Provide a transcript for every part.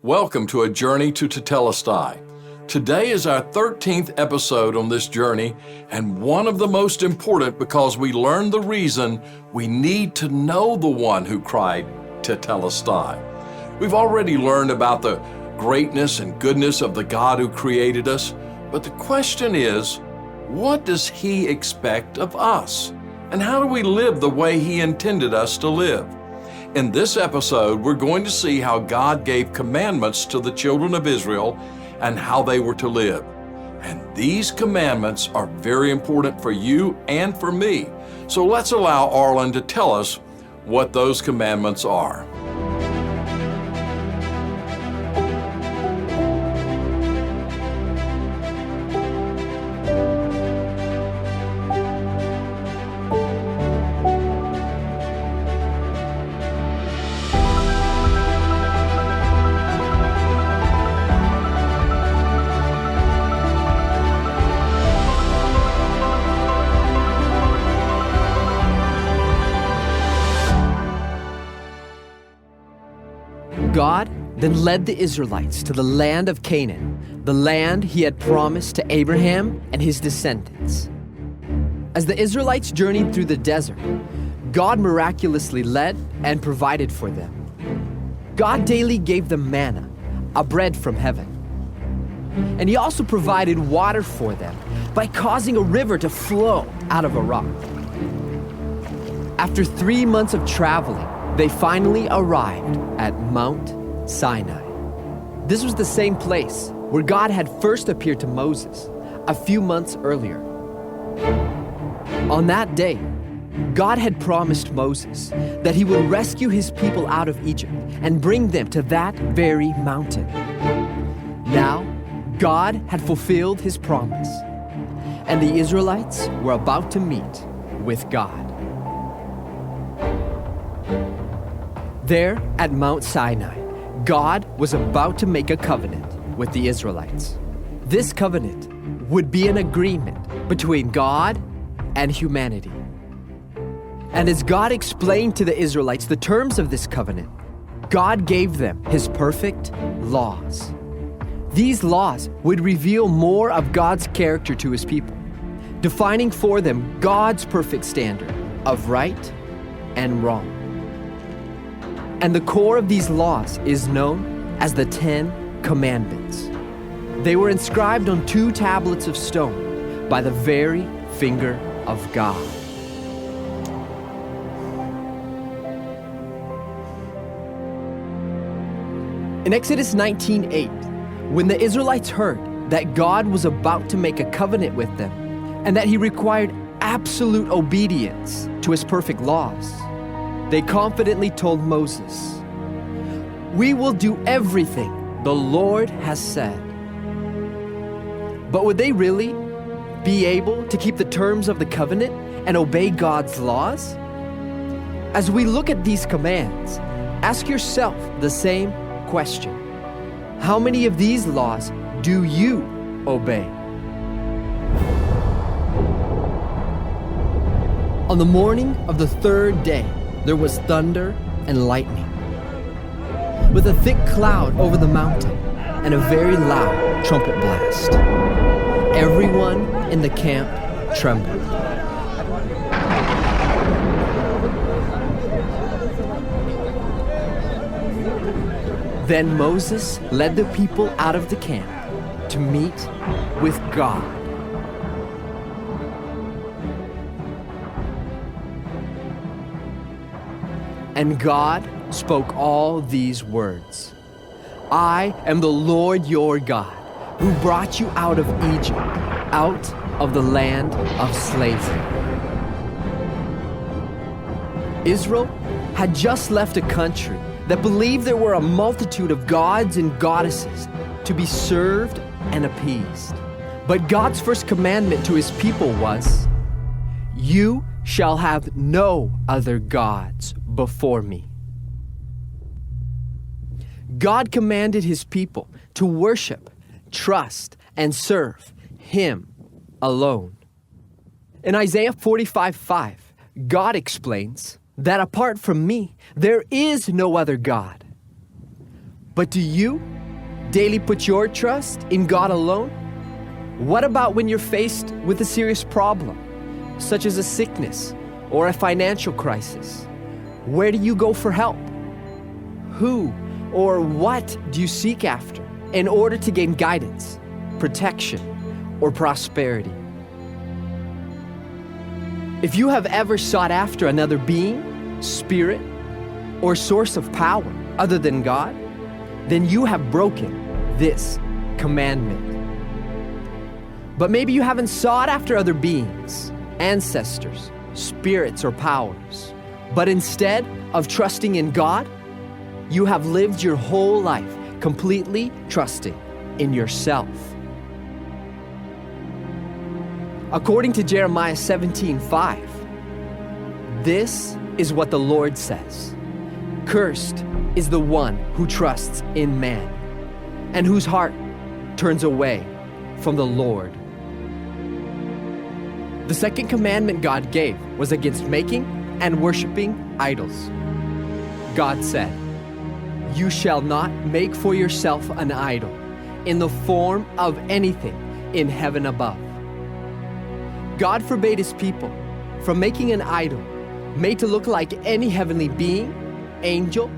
Welcome to A Journey to Tetelestai. Today is our 13th episode on this journey, and one of the most important because we learn the reason we need to know the one who cried Tetelestai. We've already learned about the greatness and goodness of the God who created us, but the question is, what does He expect of us? And how do we live the way He intended us to live? In this episode, we're going to see how God gave commandments to the children of Israel and how they were to live. And these commandments are very important for you and for me. So let's allow Arlen to tell us what those commandments are. God then led the Israelites to the land of Canaan, the land He had promised to Abraham and his descendants. As the Israelites journeyed through the desert, God miraculously led and provided for them. God daily gave them manna, a bread from heaven. And He also provided water for them by causing a river to flow out of a rock. After 3 months of traveling, they finally arrived at Mount Sinai. This was the same place where God had first appeared to Moses a few months earlier. On that day, God had promised Moses that He would rescue His people out of Egypt and bring them to that very mountain. Now, God had fulfilled His promise, and the Israelites were about to meet with God. There at Mount Sinai, God was about to make a covenant with the Israelites. This covenant would be an agreement between God and humanity. And as God explained to the Israelites the terms of this covenant, God gave them His perfect laws. These laws would reveal more of God's character to His people, defining for them God's perfect standard of right and wrong. And the core of these laws is known as the 10 Commandments. They were inscribed on 2 tablets of stone by the very finger of God. In Exodus 19:8, when the Israelites heard that God was about to make a covenant with them and that He required absolute obedience to His perfect laws, they confidently told Moses, "We will do everything the Lord has said." But would they really be able to keep the terms of the covenant and obey God's laws? As we look at these commands, ask yourself the same question. How many of these laws do you obey? On the morning of the 3rd day, there was thunder and lightning, with a thick cloud over the mountain and a very loud trumpet blast. Everyone in the camp trembled. Then Moses led the people out of the camp to meet with God. And God spoke all these words. "I am the Lord your God, who brought you out of Egypt, out of the land of slavery." Israel had just left a country that believed there were a multitude of gods and goddesses to be served and appeased. But God's first commandment to His people was, "You shall have no other gods before me." God commanded His people to worship, trust, and serve Him alone. In Isaiah 45:5, God explains that apart from me, there is no other God. But do you daily put your trust in God alone? What about when you're faced with a serious problem, such as a sickness or a financial crisis? Where do you go for help? Who or what do you seek after in order to gain guidance, protection, or prosperity? If you have ever sought after another being, spirit, or source of power other than God, then you have broken this commandment. But maybe you haven't sought after other beings, ancestors, spirits, or powers, but instead of trusting in God, you have lived your whole life completely trusting in yourself. According to Jeremiah 17:5, this is what the Lord says: "Cursed is the one who trusts in man, and whose heart turns away from the Lord." The second commandment God gave was against making and worshiping idols. God said, "You shall not make for yourself an idol in the form of anything in heaven above." God forbade his people from making an idol made to look like any heavenly being, angel,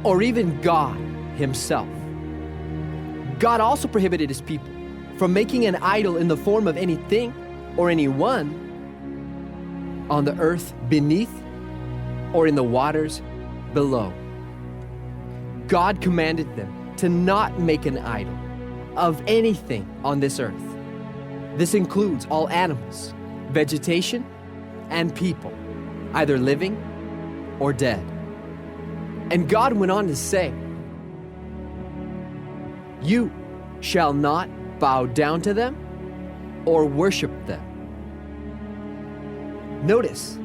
or even God himself. God also prohibited his people from making an idol in the form of anything or anyone on the earth beneath or in the waters below. God commanded them to not make an idol of anything on this earth. This includes all animals, vegetation, and people, either living or dead. And God went on to say, "You shall not bow down to them or worship them." Notice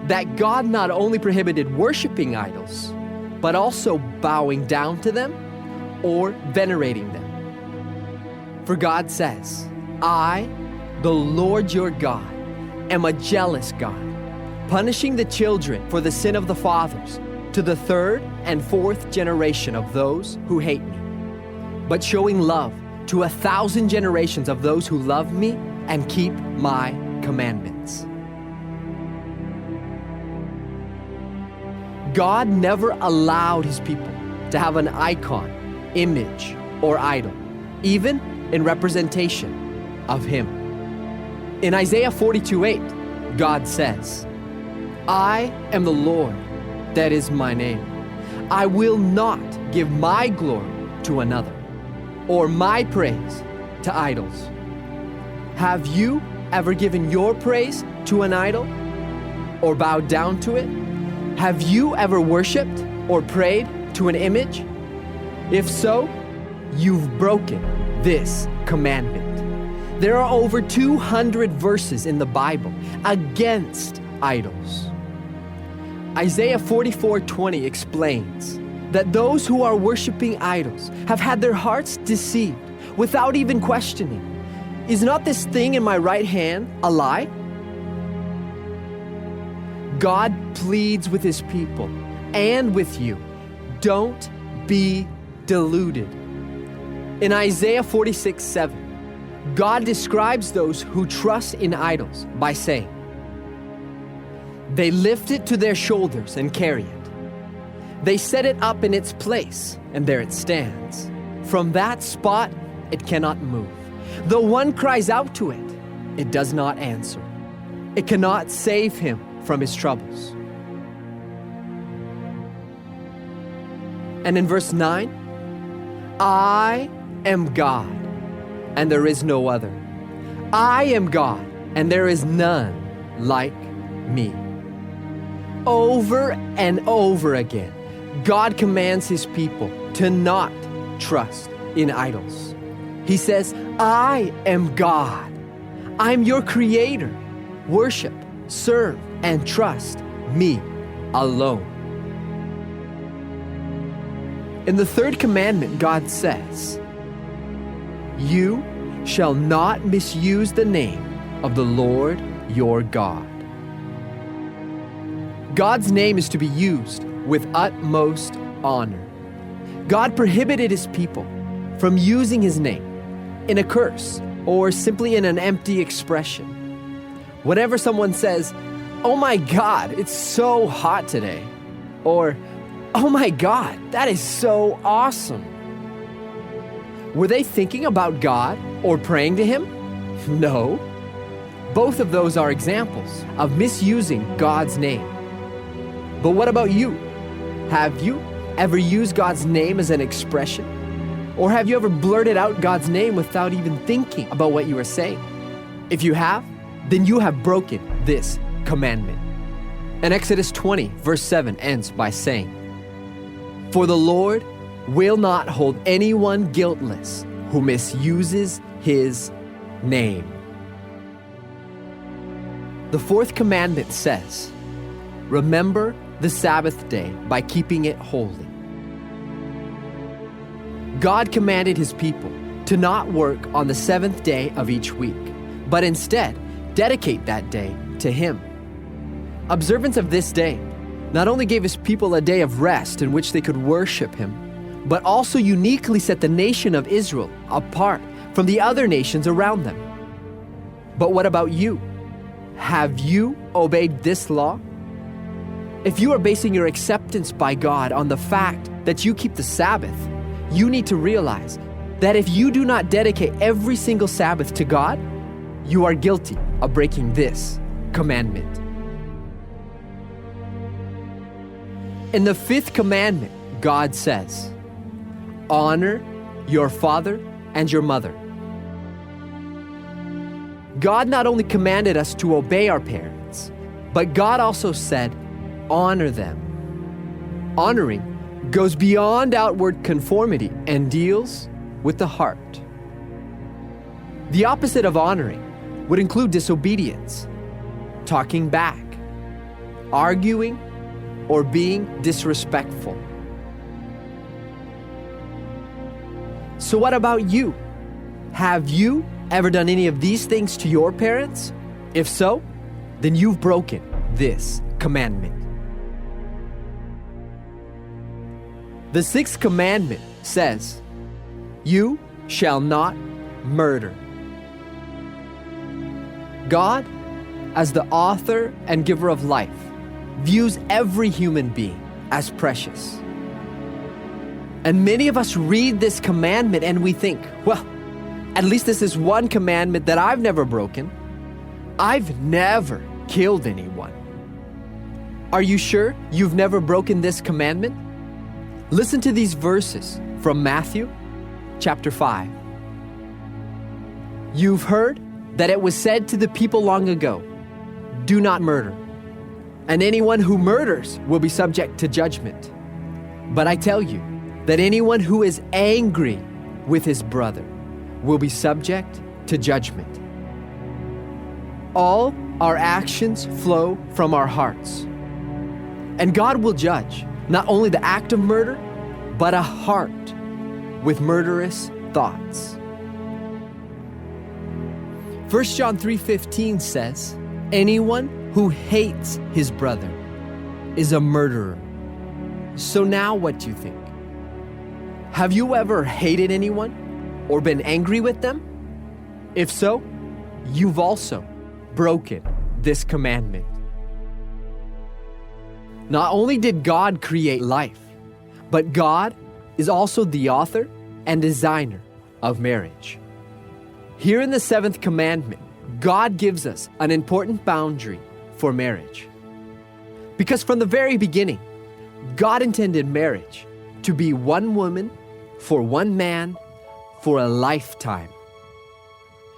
that God not only prohibited worshiping idols, but also bowing down to them or venerating them. For God says, "I, the Lord your God, am a jealous God, punishing the children for the sin of the fathers to the third and fourth generation of those who hate me, but showing love to 1,000 generations of those who love me and keep my commandments." God never allowed his people to have an icon, image, or idol, even in representation of him. In Isaiah 42:8, God says, "I am the Lord, that is my name. I will not give my glory to another, or my praise to idols." Have you ever given your praise to an idol or bowed down to it? Have you ever worshiped or prayed to an image? If so, you've broken this commandment. There are over 200 verses in the Bible against idols. Isaiah 44:20 explains that those who are worshiping idols have had their hearts deceived without even questioning, "Is not this thing in my right hand a lie?" God pleads with his people and with you, don't be deluded. In Isaiah 46:7, God describes those who trust in idols by saying, "They lift it to their shoulders and carry it. They set it up in its place, and there it stands. From that spot, it cannot move. Though one cries out to it, it does not answer. It cannot save him from his troubles." And in verse 9, "I am God, and there is no other. I am God, and there is none like me." Over and over again, God commands his people to not trust in idols. He says, "I am God. I'm your creator. Worship, serve, and trust me alone." In the third commandment, God says, "You shall not misuse the name of the Lord your God." God's name is to be used with utmost honor. God prohibited his people from using his name in a curse or simply in an empty expression. Whenever someone says, "Oh my God, it's so hot today," or "Oh my God, that is so awesome," were they thinking about God or praying to him? No. Both of those are examples of misusing God's name. But what about you? Have you ever used God's name as an expression? Or have you ever blurted out God's name without even thinking about what you were saying? If you have, then you have broken this commandment. And Exodus 20, verse 7 ends by saying, "For the Lord will not hold anyone guiltless who misuses his name." The fourth commandment says, "Remember the Sabbath day by keeping it holy." God commanded his people to not work on the seventh day of each week, but instead dedicate that day to him. Observance of this day not only gave his people a day of rest in which they could worship him, but also uniquely set the nation of Israel apart from the other nations around them. But what about you? Have you obeyed this law? If you are basing your acceptance by God on the fact that you keep the Sabbath, you need to realize that if you do not dedicate every single Sabbath to God, you are guilty of breaking this commandment. In the fifth commandment, God says, "Honor your father and your mother." God not only commanded us to obey our parents, but God also said, honor them. Honoring goes beyond outward conformity and deals with the heart. The opposite of honoring would include disobedience, talking back, arguing, or being disrespectful. So what about you? Have you ever done any of these things to your parents? If so, then you've broken this commandment. The sixth commandment says, "You shall not murder." God, as the author and giver of life, views every human being as precious. And many of us read this commandment and we think, well, at least this is one commandment that I've never broken. I've never killed anyone. Are you sure you've never broken this commandment? Listen to these verses from Matthew chapter 5. "You've heard that it was said to the people long ago, 'Do not murder,' and anyone who murders will be subject to judgment. But I tell you that anyone who is angry with his brother will be subject to judgment. All our actions flow from our hearts. And God will judge not only the act of murder, but a heart with murderous thoughts." 1 John 3:15 says, "Anyone who hates his brother is a murderer." So now what do you think? Have you ever hated anyone or been angry with them? If so, you've also broken this commandment. Not only did God create life, but God is also the author and designer of marriage. Here in the seventh commandment, God gives us an important boundary for marriage. Because from the very beginning, God intended marriage to be one woman for one man for a lifetime.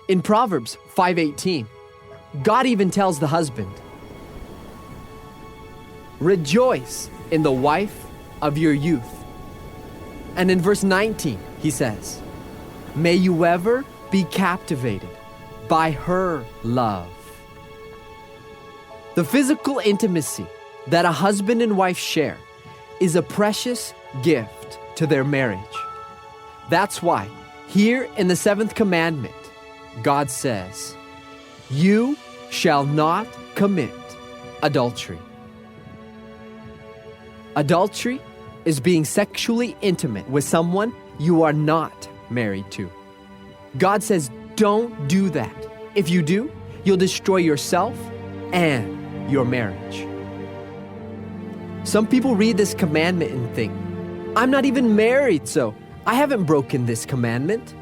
In Proverbs 5:18, God even tells the husband, "Rejoice in the wife of your youth." And in verse 19, he says, "May you ever be captivated by her love." The physical intimacy that a husband and wife share is a precious gift to their marriage. That's why, here in the seventh commandment, God says, "You shall not commit adultery." Adultery is being sexually intimate with someone you are not married to. God says, don't do that. If you do, you'll destroy yourself and your marriage. Some people read this commandment and think, I'm not even married, so I haven't broken this commandment.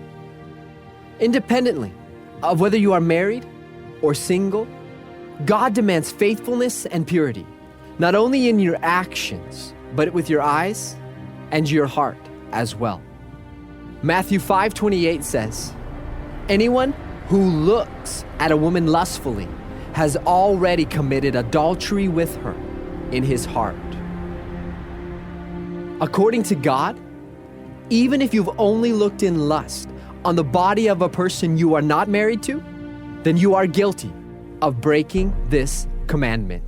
Independently of whether you are married or single, God demands faithfulness and purity, not only in your actions, but with your eyes and your heart as well. Matthew 5:28 says, anyone who looks at a woman lustfully has already committed adultery with her in his heart. According to God, even if you've only looked in lust on the body of a person you are not married to, then you are guilty of breaking this commandment.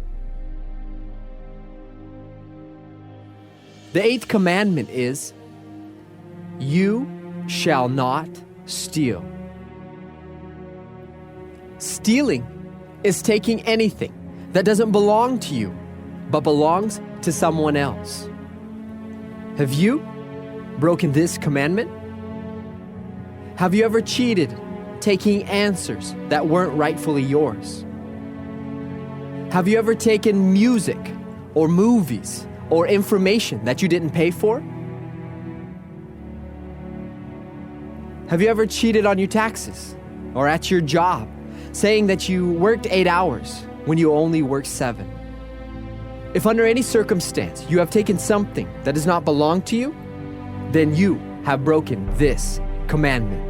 The 8th commandment is, you shall not steal. Stealing is taking anything that doesn't belong to you, but belongs to someone else. Have you broken this commandment? Have you ever cheated, taking answers that weren't rightfully yours? Have you ever taken music or movies or information that you didn't pay for? Have you ever cheated on your taxes or at your job, saying that you worked 8 hours when you only worked 7? If under any circumstance you have taken something that does not belong to you, then you have broken this commandment.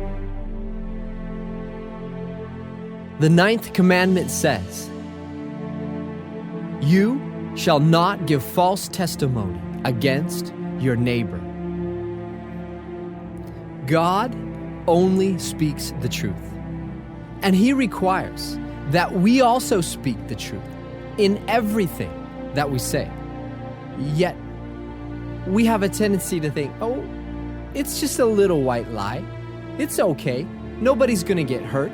The 9th commandment says, you shall not give false testimony against your neighbor. God only speaks the truth, and He requires that we also speak the truth in everything that we say. Yet, we have a tendency to think, oh, it's just a little white lie. It's okay. Nobody's going to get hurt.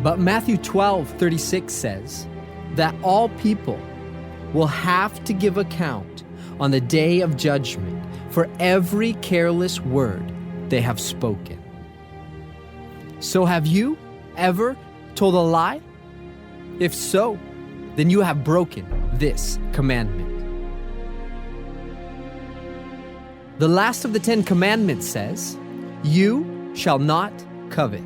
But Matthew 12:36 says that all people will have to give account on the day of judgment for every careless word they have spoken. So have you ever told a lie? If so, then you have broken this commandment. The last of the 10 commandments says, you shall not covet.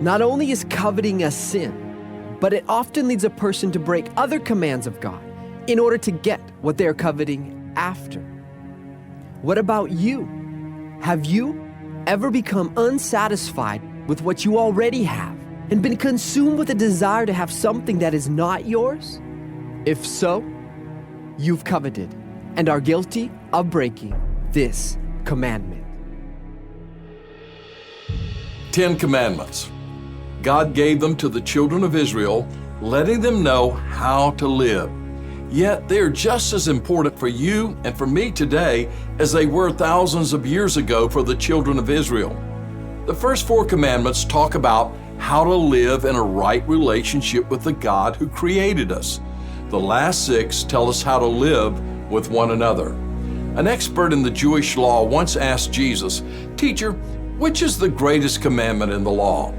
Not only is coveting a sin, but it often leads a person to break other commands of God in order to get what they are coveting after. What about you? Have you ever become unsatisfied with what you already have and been consumed with a desire to have something that is not yours? If so, you've coveted and are guilty of breaking this commandment. 10 Commandments. God gave them to the children of Israel, letting them know how to live. Yet they are just as important for you and for me today as they were thousands of years ago for the children of Israel. The first 4 commandments talk about how to live in a right relationship with the God who created us. The last 6 tell us how to live with one another. An expert in the Jewish law once asked Jesus, "Teacher, which is the greatest commandment in the law?"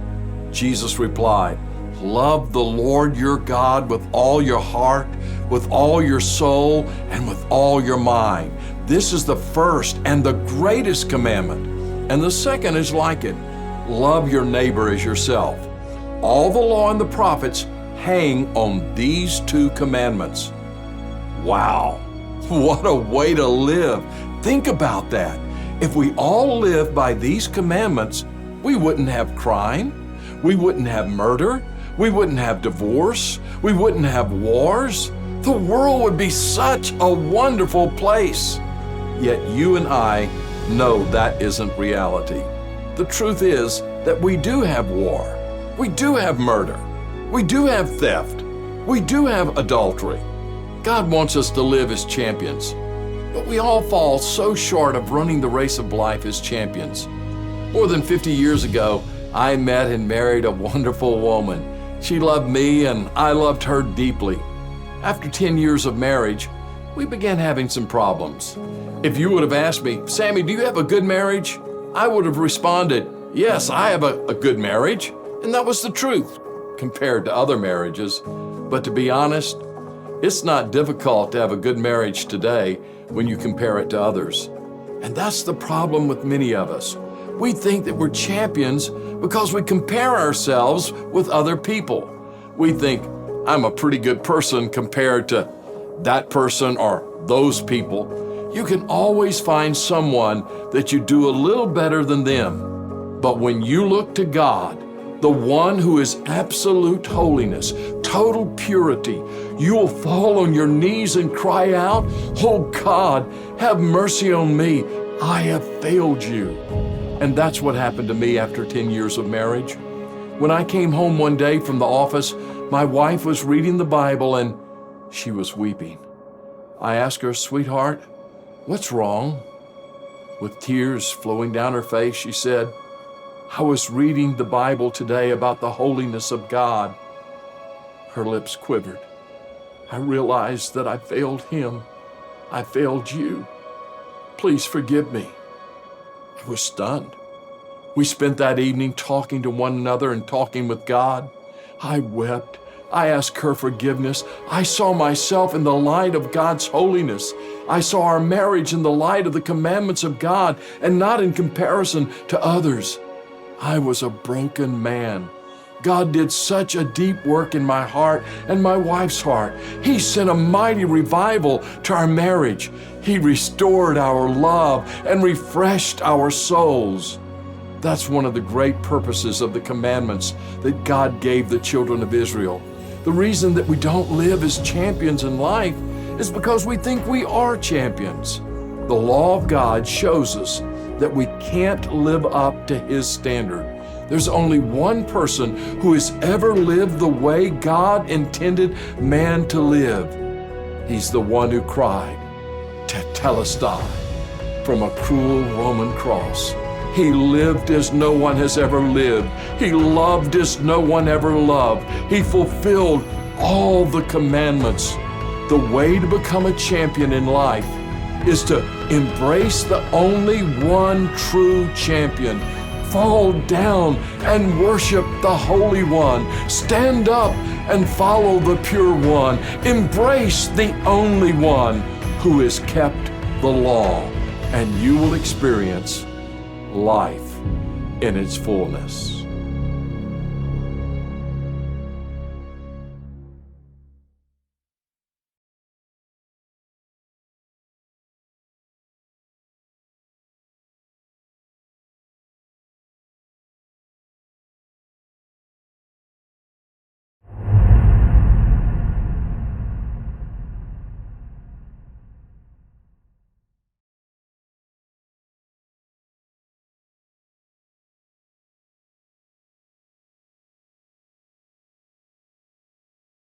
Jesus replied, "Love the Lord your God with all your heart, with all your soul, and with all your mind. This is the first and the greatest commandment. And the second is like it. Love your neighbor as yourself. All the law and the prophets hang on these 2 commandments." Wow, what a way to live. Think about that. If we all lived by these commandments, we wouldn't have crime, we wouldn't have murder, we wouldn't have divorce, we wouldn't have wars. The world would be such a wonderful place. Yet you and I know that isn't reality. The truth is that we do have war, we do have murder, we do have theft, we do have adultery. God wants us to live as champions, but we all fall so short of running the race of life as champions. More than 50 years ago, I met and married a wonderful woman. She loved me and I loved her deeply. After 10 years of marriage, we began having some problems. If you would have asked me, Sammy, do you have a good marriage? I would have responded, yes, I have a good marriage. And that was the truth compared to other marriages. But to be honest, it's not difficult to have a good marriage today when you compare it to others. And that's the problem with many of us. We think that we're champions because we compare ourselves with other people. We think, I'm a pretty good person compared to that person or those people. You can always find someone that you do a little better than them. But when you look to God, the one who is absolute holiness, total purity, you will fall on your knees and cry out, oh God, have mercy on me. I have failed you. And that's what happened to me after 10 years of marriage. When I came home one day from the office, my wife was reading the Bible and she was weeping. I asked her, sweetheart, what's wrong? With tears flowing down her face, she said, I was reading the Bible today about the holiness of God. Her lips quivered. I realized that I failed him. I failed you. Please forgive me. I was stunned. We spent that evening talking to one another and talking with God. I wept. I asked her forgiveness. I saw myself in the light of God's holiness. I saw our marriage in the light of the commandments of God and not in comparison to others. I was a broken man. God did such a deep work in my heart and my wife's heart. He sent a mighty revival to our marriage. He restored our love and refreshed our souls. That's one of the great purposes of the commandments that God gave the children of Israel. The reason that we don't live as champions in life is because we think we are champions. The law of God shows us that we can't live up to His standard. There's only one person who has ever lived the way God intended man to live. He's the one who cried, Tetelestai, from a cruel Roman cross. He lived as no one has ever lived. He loved as no one ever loved. He fulfilled all the commandments. The way to become a champion in life is to embrace the only one true champion. Fall down and worship the Holy One. Stand up and follow the Pure One. Embrace the only one who has kept the law, and you will experience life in its fullness.